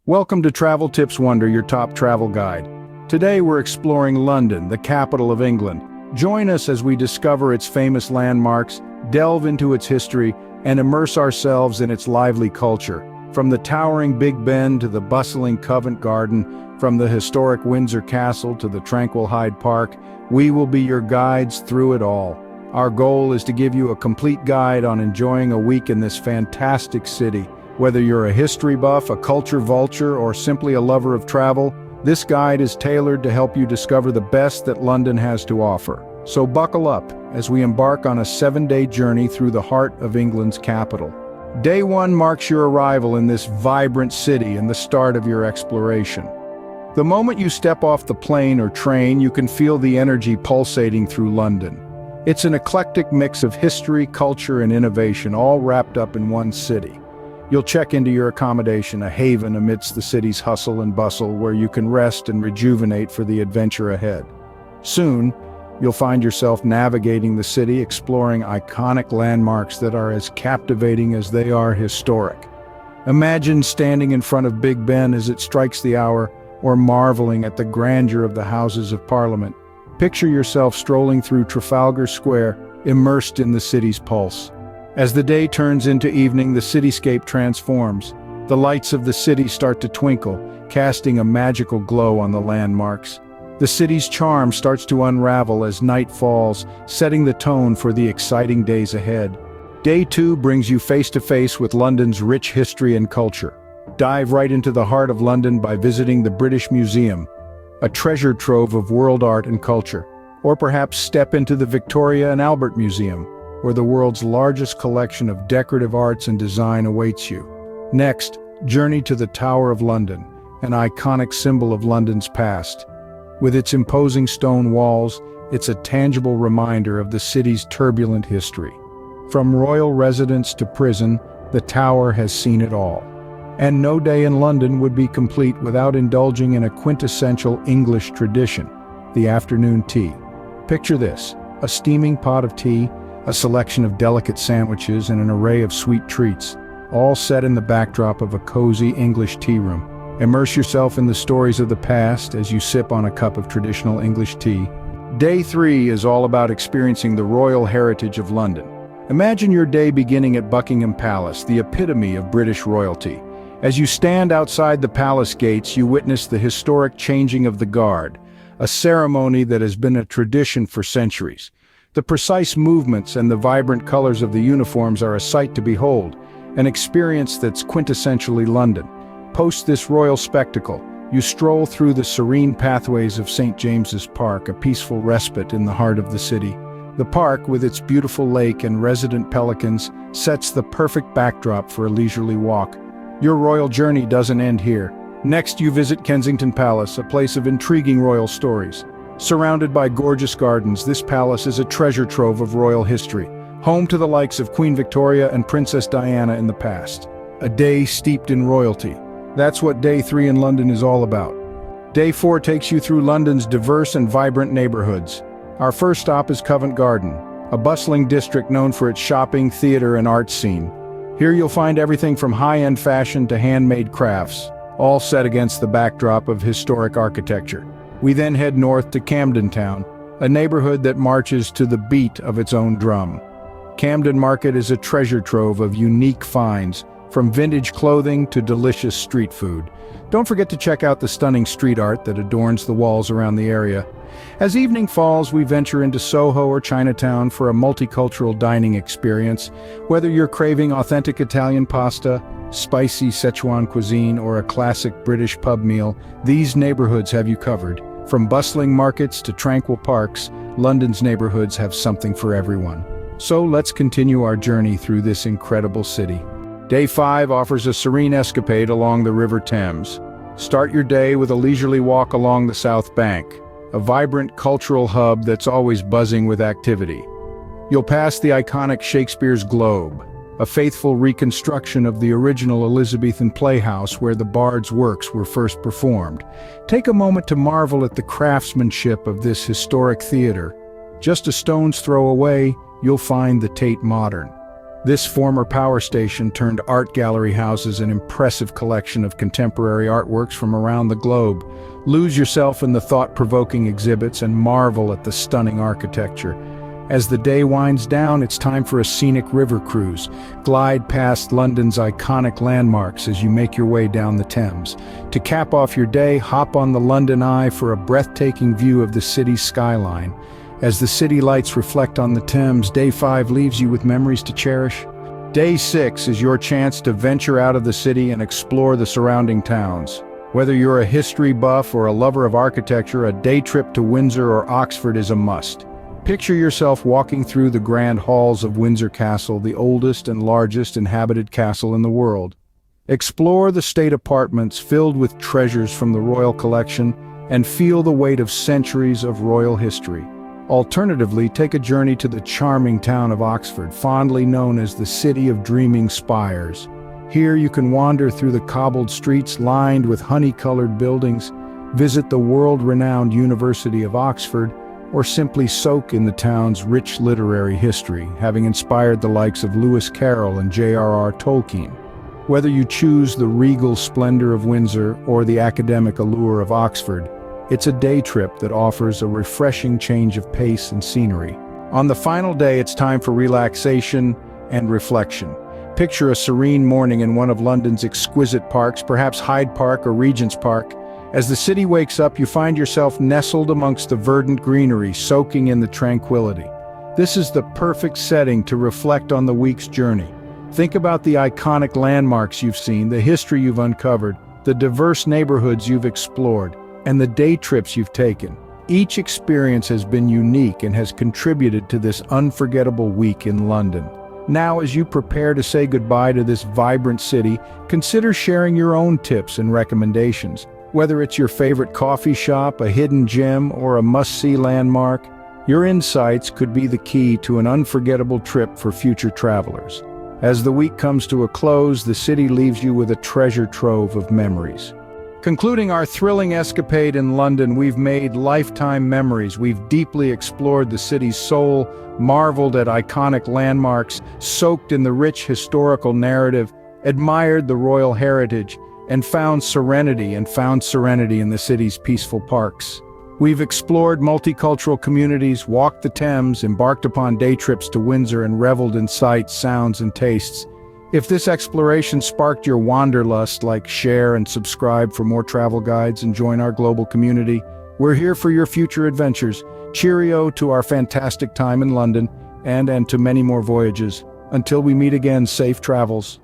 Welcome to Travel Tips Wonder, your top travel guide. Today we're exploring London, the capital of England. Join us as we discover its famous landmarks, delve into its history, and immerse ourselves in its lively culture. From the towering Big Ben to the bustling Covent Garden, from the historic Windsor Castle to the tranquil Hyde Park, we will be your guides through it all. Our goal is to give you a complete guide on enjoying a week in this fantastic city. Whether you're a history buff, a culture vulture, or simply a lover of travel, this guide is tailored to help you discover the best that London has to offer. So buckle up as we embark on a 7-day journey through the heart of England's capital. Day 1 marks your arrival in this vibrant city and the start of your exploration. The moment you step off the plane or train, you can feel the energy pulsating through London. It's an eclectic mix of history, culture, and innovation, all wrapped up in one city. You'll check into your accommodation, a haven amidst the city's hustle and bustle, where you can rest and rejuvenate for the adventure ahead. Soon, you'll find yourself navigating the city, exploring iconic landmarks that are as captivating as they are historic. Imagine standing in front of Big Ben as it strikes the hour, or marveling at the grandeur of the Houses of Parliament. Picture yourself strolling through Trafalgar Square, immersed in the city's pulse. As the day turns into evening, the cityscape transforms. The lights of the city start to twinkle, casting a magical glow on the landmarks. The city's charm starts to unravel as night falls, setting the tone for the exciting days ahead. Day 2 brings you face to face with London's rich history and culture. Dive right into the heart of London by visiting the British Museum, a treasure trove of world art and culture. Or perhaps step into the Victoria and Albert Museum, where the world's largest collection of decorative arts and design awaits you. Next, journey to the Tower of London, an iconic symbol of London's past. With its imposing stone walls, it's a tangible reminder of the city's turbulent history. From royal residence to prison, the tower has seen it all. And no day in London would be complete without indulging in a quintessential English tradition, the afternoon tea. Picture this: a steaming pot of tea, a selection of delicate sandwiches, and an array of sweet treats, all set in the backdrop of a cozy English tea room. Immerse yourself in the stories of the past as you sip on a cup of traditional English tea. Day 3 is all about experiencing the royal heritage of London. Imagine your day beginning at Buckingham Palace, the epitome of British royalty. As you stand outside the palace gates, you witness the historic changing of the guard, a ceremony that has been a tradition for centuries. The precise movements and the vibrant colors of the uniforms are a sight to behold, an experience that's quintessentially London. Post this royal spectacle, you stroll through the serene pathways of St. James's Park, a peaceful respite in the heart of the city. The park, with its beautiful lake and resident pelicans, sets the perfect backdrop for a leisurely walk. Your royal journey doesn't end here. Next, you visit Kensington Palace, a place of intriguing royal stories. Surrounded by gorgeous gardens, this palace is a treasure trove of royal history, home to the likes of Queen Victoria and Princess Diana in the past. A day steeped in royalty. That's what Day 3 in London is all about. Day 4 takes you through London's diverse and vibrant neighborhoods. Our first stop is Covent Garden, a bustling district known for its shopping, theater, and arts scene. Here you'll find everything from high-end fashion to handmade crafts, all set against the backdrop of historic architecture. We then head north to Camden Town, a neighborhood that marches to the beat of its own drum. Camden Market is a treasure trove of unique finds, from vintage clothing to delicious street food. Don't forget to check out the stunning street art that adorns the walls around the area. As evening falls, we venture into Soho or Chinatown for a multicultural dining experience. Whether you're craving authentic Italian pasta, spicy Sichuan cuisine, or a classic British pub meal, these neighborhoods have you covered. From bustling markets to tranquil parks, London's neighborhoods have something for everyone. So let's continue our journey through this incredible city. Day 5 offers a serene escapade along the River Thames. Start your day with a leisurely walk along the South Bank, a vibrant cultural hub that's always buzzing with activity. You'll pass the iconic Shakespeare's Globe, a faithful reconstruction of the original Elizabethan playhouse where the Bard's works were first performed. Take a moment to marvel at the craftsmanship of this historic theater. Just a stone's throw away, you'll find the Tate Modern, This former power station turned art gallery houses an impressive collection of contemporary artworks from around the globe. Lose yourself in the thought-provoking exhibits and marvel at the stunning architecture. As the day winds down, it's time for a scenic river cruise. Glide past London's iconic landmarks as you make your way down the Thames. To cap off your day, hop on the London Eye for a breathtaking view of the city's skyline. As the city lights reflect on the Thames, Day 5 leaves you with memories to cherish. Day 6 is your chance to venture out of the city and explore the surrounding towns. Whether you're a history buff or a lover of architecture, a day trip to Windsor or Oxford is a must. Picture yourself walking through the grand halls of Windsor Castle, the oldest and largest inhabited castle in the world. Explore the state apartments filled with treasures from the royal collection and feel the weight of centuries of royal history. Alternatively, take a journey to the charming town of Oxford, fondly known as the City of Dreaming Spires. Here you can wander through the cobbled streets lined with honey-colored buildings, visit the world-renowned University of Oxford, or simply soak in the town's rich literary history, having inspired the likes of Lewis Carroll and J.R.R. Tolkien. Whether you choose the regal splendor of Windsor or the academic allure of Oxford, it's a day trip that offers a refreshing change of pace and scenery. On the final day, it's time for relaxation and reflection. Picture a serene morning in one of London's exquisite parks, perhaps Hyde Park or Regent's Park. As the city wakes up, you find yourself nestled amongst the verdant greenery, soaking in the tranquility. This is the perfect setting to reflect on the week's journey. Think about the iconic landmarks you've seen, the history you've uncovered, the diverse neighborhoods you've explored, and the day trips you've taken. Each experience has been unique and has contributed to this unforgettable week in London. Now, as you prepare to say goodbye to this vibrant city, consider sharing your own tips and recommendations. Whether it's your favorite coffee shop, a hidden gem, or a must-see landmark, your insights could be the key to an unforgettable trip for future travelers. As the week comes to a close, the city leaves you with a treasure trove of memories. Concluding our thrilling escapade in London, we've made lifetime memories. We've deeply explored the city's soul, marveled at iconic landmarks, soaked in the rich historical narrative, admired the royal heritage, and found serenity in the city's peaceful parks. We've explored multicultural communities, walked the Thames, embarked upon day trips to Windsor, and reveled in sights, sounds, and tastes. If this exploration sparked your wanderlust, share and subscribe for more travel guides and join our global community. We're here for your future adventures. Cheerio to our fantastic time in London and to many more voyages. Until we meet again, safe travels.